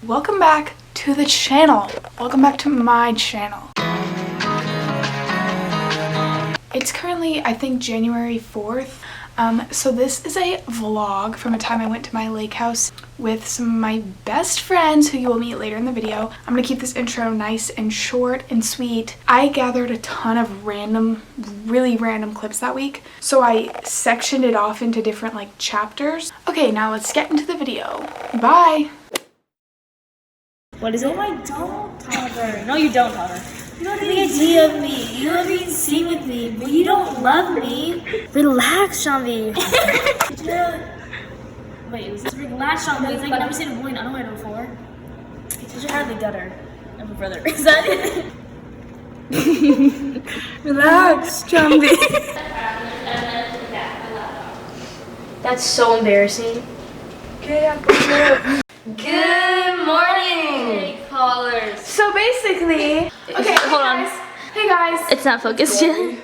Welcome back to the channel. Welcome back to my channel. It's currently, I think, January 4th. So this is a vlog from a time I went to my lake house with some of my best friends who you will meet later in the video. I'm gonna keep this intro nice and short and sweet. I gathered a ton of really random clips that week, so I sectioned it off into different chapters. Okay, now let's get into the video. Bye. What is it? No, I don't, Tyler. No, you don't, Tyler. You don't have any idea of me. You don't even sing with me, but you don't love me. Relax, Shambi. Wait, was this relax, Shambi? It's like I've never seen a boy in underwear before. It's just out of the gutter of a brother. Is that it? Relax, Jambi. That's so embarrassing. Good morning, callers. So basically, okay, hold on. Hey guys. It's not focused yet.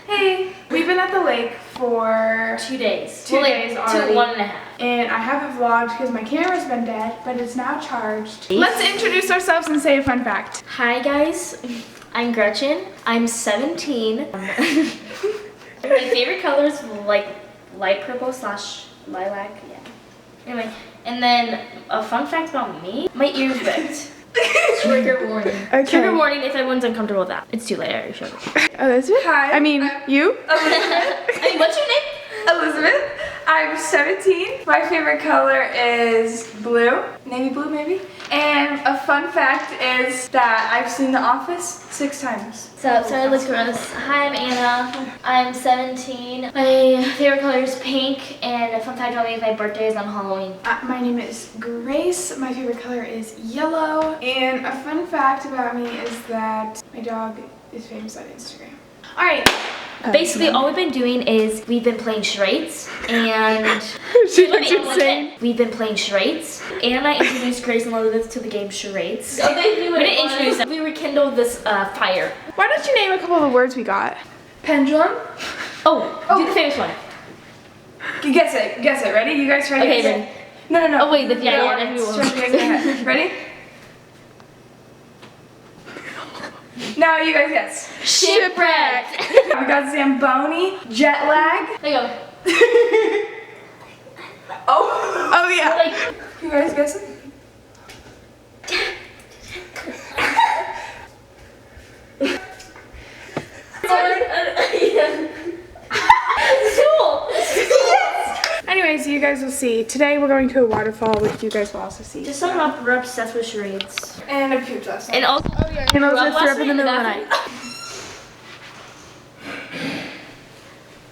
Hey, we've been at the lake for 2 days. Two days already. 1.5. And I haven't vlogged because my camera's been dead, but it's now charged. Let's introduce ourselves and say a fun fact. Hi guys, I'm Gretchen. I'm 17. My favorite color is light purple / lilac. Yeah. Anyway, and then a fun fact about me: my ears ripped. Trigger warning. Okay. Trigger warning if everyone's uncomfortable with that. It's too late. I already showed it. Elizabeth? Hi. I mean, you? I mean, what's your name? Elizabeth. I'm 17. My favorite color is blue. Navy blue, maybe. And a fun fact is that I've seen The Office 6 times. So let's go around this. Hi, I'm Anna. I'm 17. My favorite color is pink, and a fun fact about me is my birthday is on Halloween. My name is Grace. My favorite color is yellow. And a fun fact about me is that my dog is famous on Instagram. All right. Basically, all we've been doing is we've been playing charades, and we've been playing charades, and I introduced Grace and Elizabeth to the game charades. We didn't introduce them. We rekindled this fire. Why don't you name a couple of the words we got? Pendulum. Oh, do the famous one. You guess it. Guess it. Ready? You guys try to Okay, guess ready. it. No. Oh wait, that's Ready? Now you guys guess. Shipwreck. We got Zamboni, jet lag. There you go. Oh yeah. You guys guess it? Anyways, you guys will see. Today we're going to a waterfall, which you guys will also see. Just sum up, we're obsessed with charades. And a puke lesson. And also, and Elizabeth threw up in the middle of the night.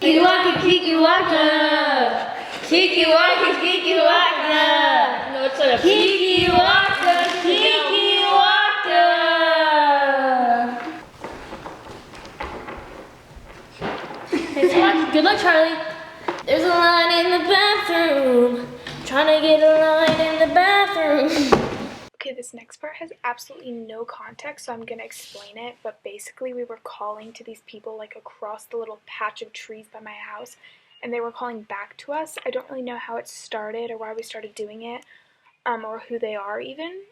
Kiki waka, kiki waka. Kiki waka, kiki waka. No, it's not a kiki waka, kiki waka. Good luck, Charlie. There's a line in the bathroom. Trying to get a line in the bathroom. Okay, this next part has absolutely no context, so I'm gonna explain it. But basically, we were calling to these people across the little patch of trees by my house, and they were calling back to us. I don't really know how it started or why we started doing it, or who they are even.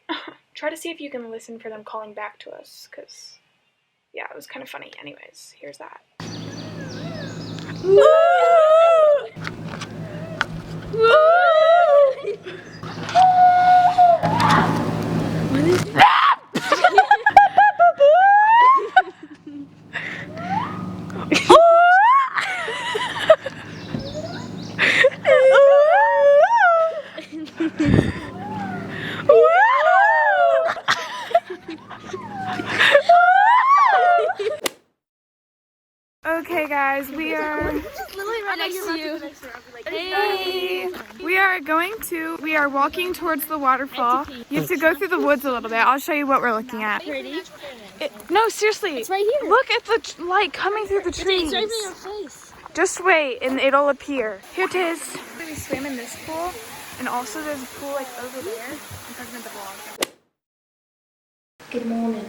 Try to see if you can listen for them calling back to us, because yeah, it was kind of funny. Anyways, here's that. Woo! Woo! What is that? Okay guys, we are we are walking towards the waterfall. You have to go through the woods a little bit. I'll show you what we're looking at. No, seriously. It's right here. Look at the light coming through the trees. It's right in your face. Just wait and it'll appear. Here it is. We swam in this pool, and also there's a pool over there. I'm talking about the vlog. Good morning.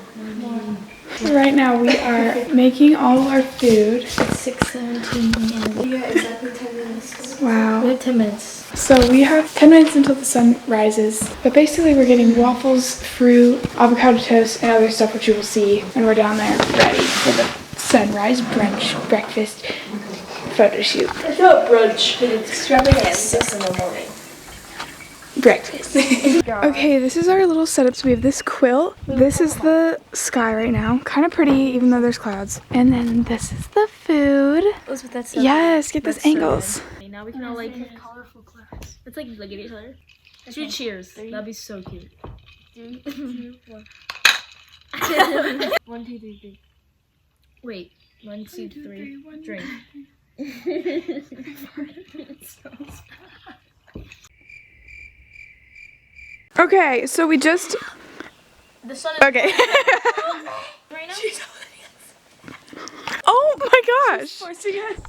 Right now we are making all our food. It's 6:17. Yeah, exactly 10 minutes. Wow. We have 10 minutes. So we have 10 minutes until the sun rises. But basically we're getting waffles, fruit, avocado toast, and other stuff which you will see when we're down there ready for the sunrise brunch, breakfast, photo shoot. It's not brunch, but it's extravagant. 6 in the morning. Breakfast. Okay, this is our little setup. So we have this quilt. This is the sky right now. Kind of pretty, even though there's clouds. And then this is the food. Yes, get those angles. Okay, now we can all like colorful clouds. Let's like look at each other. Let's do cheers. That'd be so cute. 3, 2, 1. 1, 2, 3, 3. Wait. 1, 2, 3. Drink. Okay, so we just. The sun is Okay. right now. Oh my gosh. Forcing us.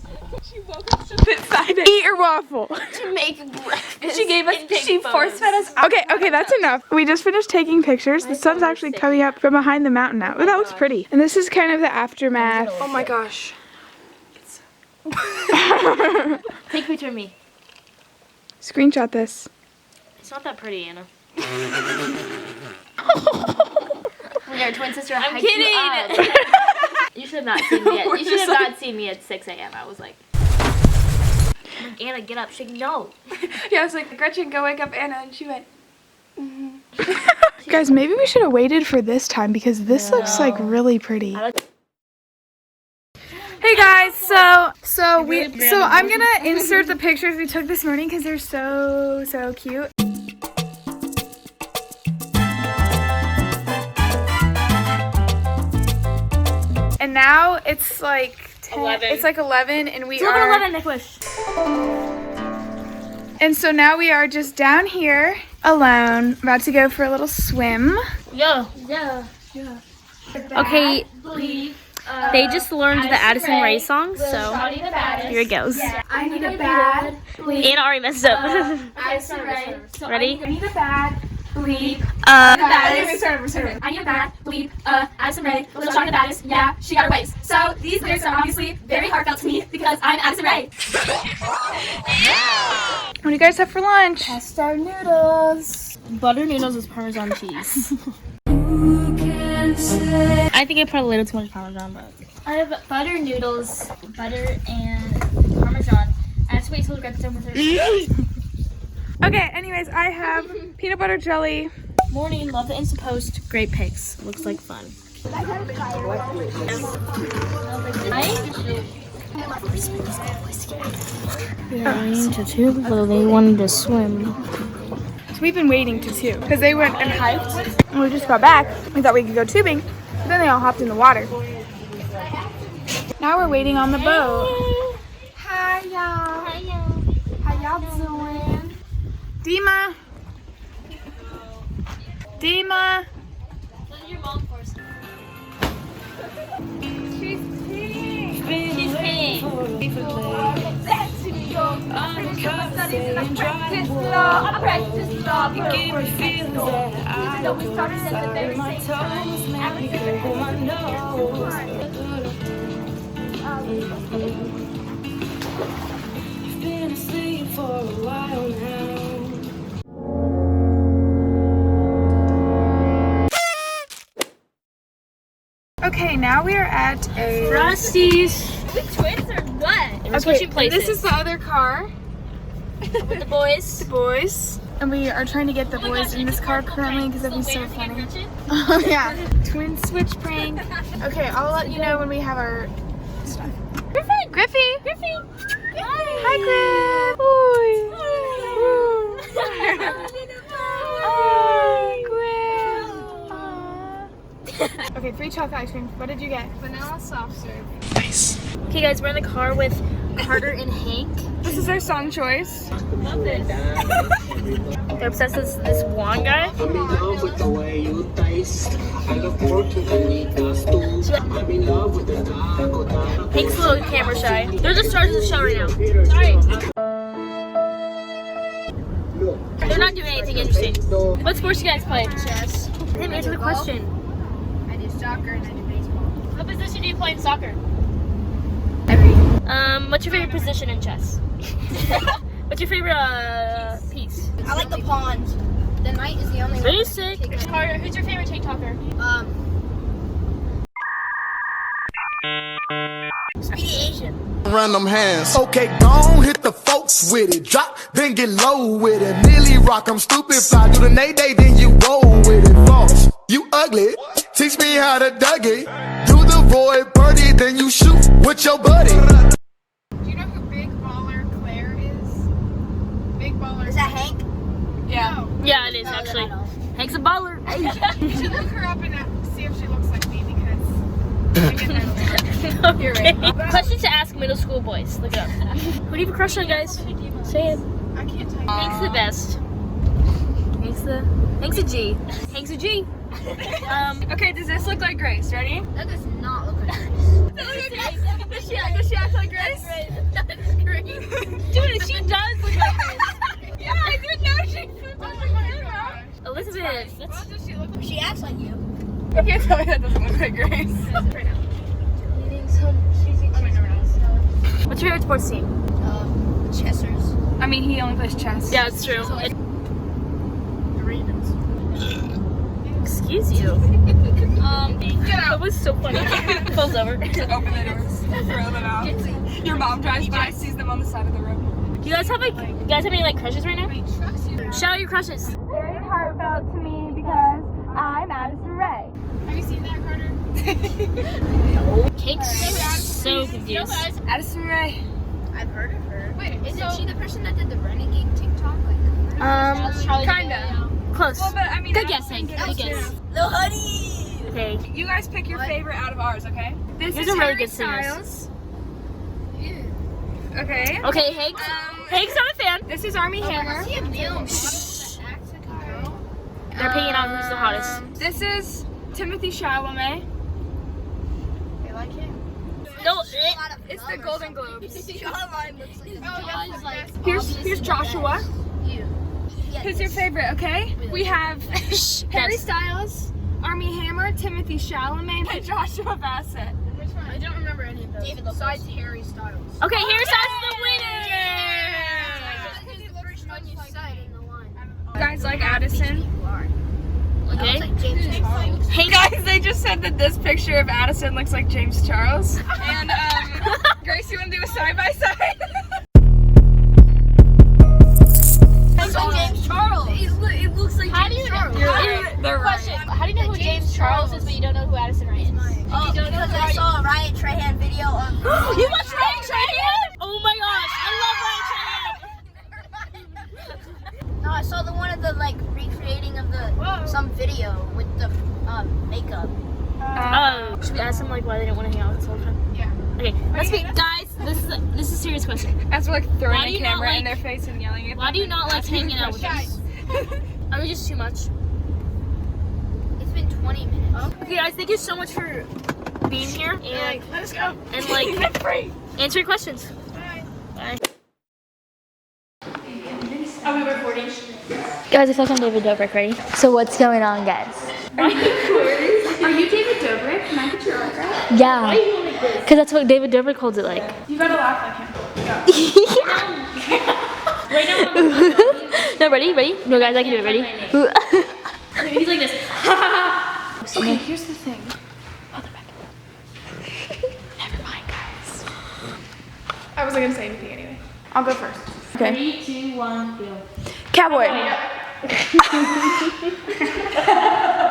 She woke up to sit side. Eat your waffle. To make breakfast. She gave us. She force fed us. Okay, that's enough. We just finished taking pictures. The sun's actually coming up from behind the mountain now. Oh, that looks pretty. And this is kind of the aftermath. Oh my gosh. Take a picture of me. Screenshot this. It's not that pretty, Anna. When your twin sister hyped you up. You should have not seen me. You should have not seen me at 6 a.m. I was like, Anna, get up. She's like, no. Yeah, I was like, Gretchen, go wake up Anna, and she went. Guys, maybe we should have waited for this time because this looks like really pretty. Hey guys, so I'm gonna insert the pictures we took this morning because they're so cute. And now it's like 10, 11. It's like 11, and we It's are. 11, Nicholas. And so now we are just down here alone, about to go for a little swim. Yeah. Okay. They just learned the Addison Rae song, so here it goes. I need a bad bleep. Anna already messed up. Addison Rae. Ready? I need a bad bleep. Uh, I need a bad bleep. Addison Rae, little chocolate baddest. Yeah, she got her waves. So these lyrics are obviously very heartfelt to me because I'm Addison Rae. What do you guys have for lunch? Pesto noodles. butter noodles with Parmesan cheese. I think I put a little too much Parmesan, but I have butter noodles, butter and Parmesan. I have to wait till the gets over there. Okay, anyways, I have peanut butter jelly. Morning, love the Insta post. Great pics. Looks like fun. They wanted to swim. So we've been waiting to tube because they went and hiked and we just got back. We thought we could go tubing, but then they all hopped in the water. Now we're waiting on the boat. Hi y'all. Hi, y'all. How y'all doing? Dima. Dima. What did your mom force? She's peeing. She's peeing. Okay, now we are at a Frosties. We twins or what? We're switching places. This is the other car. With the boys. The boys. And we are trying to get the boys in this car currently because that'd be so funny. Oh yeah. Twin switch prank. Okay, I'll let you know when we have our stuff. Griffy. Griffy. Hi, Griff. Okay, 3 chocolate ice cream. What did you get? Vanilla soft serve. Nice. Okay, guys, we're in the car with Carter and Hank. This is their song choice. They're obsessed with this one guy. I'm in love with the way you taste. I look forward to the Nikas too. I'm in love with the taco. Hank's a little camera shy. They're the stars of the show right now. Sorry. They're not doing anything interesting. What sports do you guys play? Chess. I didn't answer the question. I do soccer and I do baseball. What position do you play in soccer? Every. What's your favorite position in chess? What's your favorite piece? I like the pawns. The knight is the only one. Basic. Carter, who's your favorite TikToker? Speedy Asian. Random hands. Okay, gon' hit the folks with it. Drop, then get low with it. Nearly rock, I'm stupid. Fly do the nay-day, then you roll with it. False, you ugly. Teach me how to Dougie. Do the void birdie, then you shoot with your buddy. Do you know who Big Baller Claire is? Big Baller. Is that Hank? Yeah. Yeah, it is actually. Hank's a baller. You should look her up and see if she looks like me because I get that a lot. You're right. Question to ask middle school boys. Look it up. Who do you have a crush on, guys? Say it. I can't tell you. Hank's the best. Hank's a G. Hank's a G. Okay, does this look like Grace? Ready? That does not look like Does she act like Grace? That is great. Dude, she does look like this. Yeah, I didn't know she looked like her. Elizabeth. What does she look like? She acts like you. You can't tell me that doesn't look like Grace. Right now. What's your favorite sports team? Chessers. I mean, he only plays chess. Yeah, it's true. The Ravens. Excuse you. That was so funny. Pulls over. Open the doors, throw them out. Your mom drives by, sees them on the side of the road. Do you guys have any like crushes right now? Shout out your crushes. Very heartfelt to me because I'm Addison Rae. Have you seen that, Carter? Cake's so confused. Addison Rae. I've heard of her. Wait, Isn't she the person that did the Renegade TikTok? Kinda. Close. Well, but I mean, Good guess, Hank. Good guess. Lil Hoodie. Okay. You guys pick your favorite out of ours, okay? This These is are really Harry good singers. Styles. Okay. Okay, Hank's not a fan. This is Army Hammer. Is he a male model that acts like a girl? They're picking out who's the hottest. This is Timothy Chalamet. They like him. No, It's the Golden Globes. Charlemagne looks like Here's Joshua. Who's your favorite? Okay. We have Harry Styles, Army Hammer, Timothy Chalamet, and Joshua Bassett. Which one? I don't remember any of those. David besides Harry Styles. Okay, here's us the winner. You guys like Addison? Okay. James Charles. Hank, Guys, they just said that this picture of Addison looks like James Charles. And Grace, you want to do a side by side? James Charles. It looks like how do you James Charles. They're right. question? How do you know who James Charles is, but you don't know who Addison Rae is? Oh, because I saw a Ryan Trahan video of. You watched Ryan Trahan? Oh my gosh, I love Ryan Trahan. No, I saw the one of the recreating of the some video with the makeup. Should we ask them why they didn't want to hang out with us all the time? Yeah. Okay, let's be guys. This is a serious question. As we're Why throwing do a you not camera in like- their face and yelling at them. Why do you not like asking hanging out with questions. us? Are we just too much? It's been 20 minutes. Okay, guys, thank you so much for being here and Let us go. answer your questions. Bye. Are we recording? Guys, I feel like I'm David Dobrik, ready? So what's going on, guys? Are you David Dobrik? Can I get your autograph? Yeah, because that's what David Dobrik holds it like. You gotta laugh like him. Right now, no, ready? No, guys, I can do it. Ready? He's like this. Okay, here's the thing. Never mind, guys. I wasn't gonna say anything anyway. I'll go first. Okay. 3, 2, 1, go. Cowboy.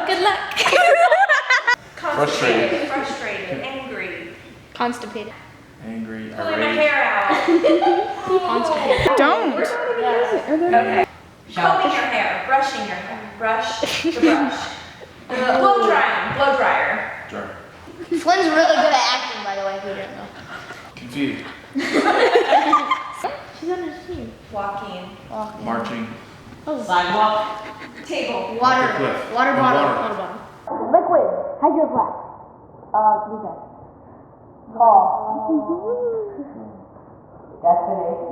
Good luck. Frustrated. Angry. Constipated. Angry. Pulling my Irate. hair out. Constipated. Don't. Okay. Combing your hair. Brushing your hair. Brush the brush. Blow drying. Blow dryer. Sure. Flynn's really good at acting, by the way, if you didn't know. Confused. She's on her team. Walking. Marching. Sidewalk. Table. Water cliff. Water No, bottle. water. Liquid. Hydro flask. Defense. Ball. Destination.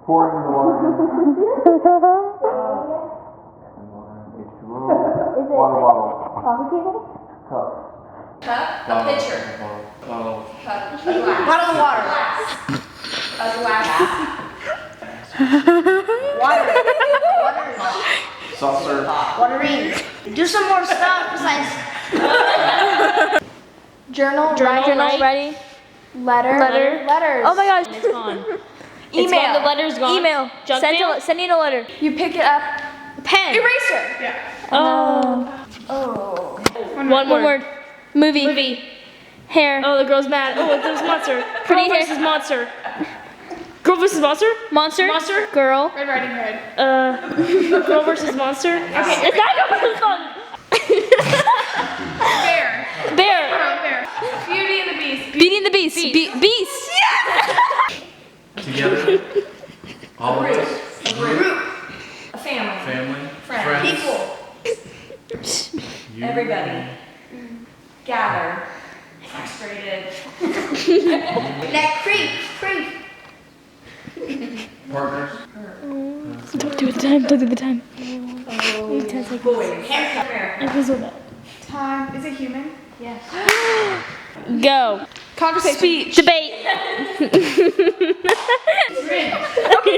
Pouring the water. H2O. Water bottle. Coffee table? Cup. Cup. A pitcher. Bottle. Cup. A glass. Bottle of water. A glass. Water. Saucer. Watering. Do some more stuff besides. Journal. Ready. Letters. Oh my gosh, it's gone. Email. The letter's gone. Email. Sending a letter. You pick it up. Pen. Eraser. Oh. One word. Movie. Hair. Oh, the girl's mad. Oh, there's monster. Pretty girl versus monster. Girl versus monster? Monster. Girl. Red Riding Hood. Girl versus monster. Okay, it's not girl versus monster. Bear. Beauty and the Beast. Beauty and the Beast. Beast. Together. All of us. A group. A family. Family. Friends. People. You. Everybody. Gather. Frustrated. That creep. Partners. Don't do the time. Boy. Haircut. Time. Is it human? Go. Conversation. Speech. Debate. Okay,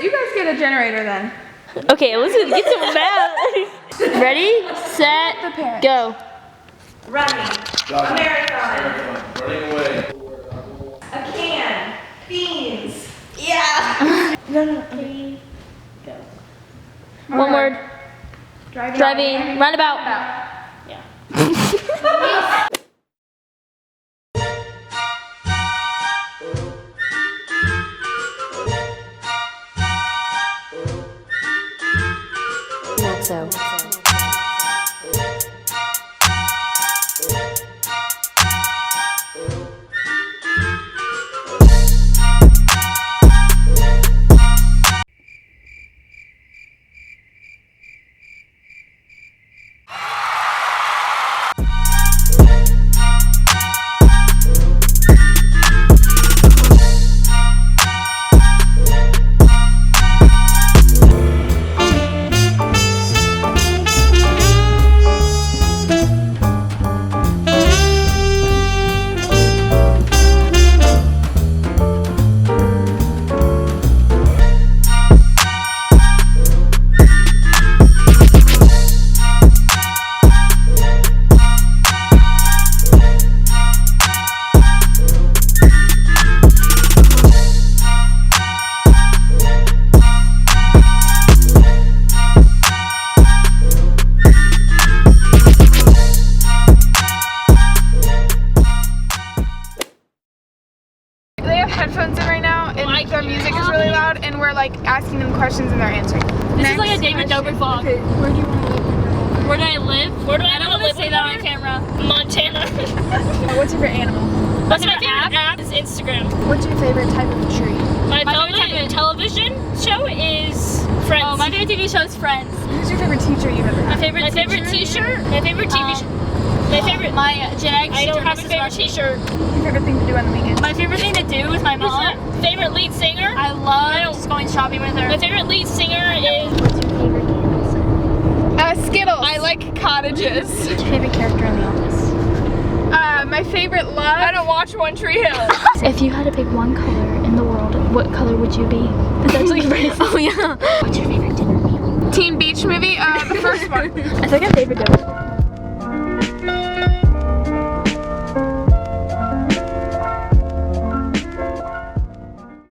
you guys get a generator then. Okay, let's get some math. Ready, set, go. Running. A marathon. Running away. A can. Beans. One word. Driving. Roundabout. Not so. Headphones in right now, and their music is really loud, and we're like asking them questions and they're answering. This is like a David Dobrik vlog. Okay, where do you want to live in your whole life? Where do I live? I don't want to say that on camera. Montana. What's your favorite animal? What's my favorite app? Is Instagram. What's your favorite type of tree? My favorite television show is Friends. Oh, my favorite TV show is Friends. Who's your favorite teacher you've ever had? My favorite t-shirt. My favorite TV show. My favorite. My Gen X. I don't have a favorite t-shirt. Your favorite thing to do on the weekend? My favorite thing to do with my mom. Favorite lead singer. I love just going shopping with her. My favorite lead singer is. What's your favorite candy scent? Skittles. I like cottages. What's your favorite character in The Office? My favorite love. I don't watch One Tree Hill. If you had to pick one color in the world, what color would you be? That's actually pretty. Oh yeah. What's your favorite dinner meal? Teen Beach movie. The first one. I think my favorite dinner.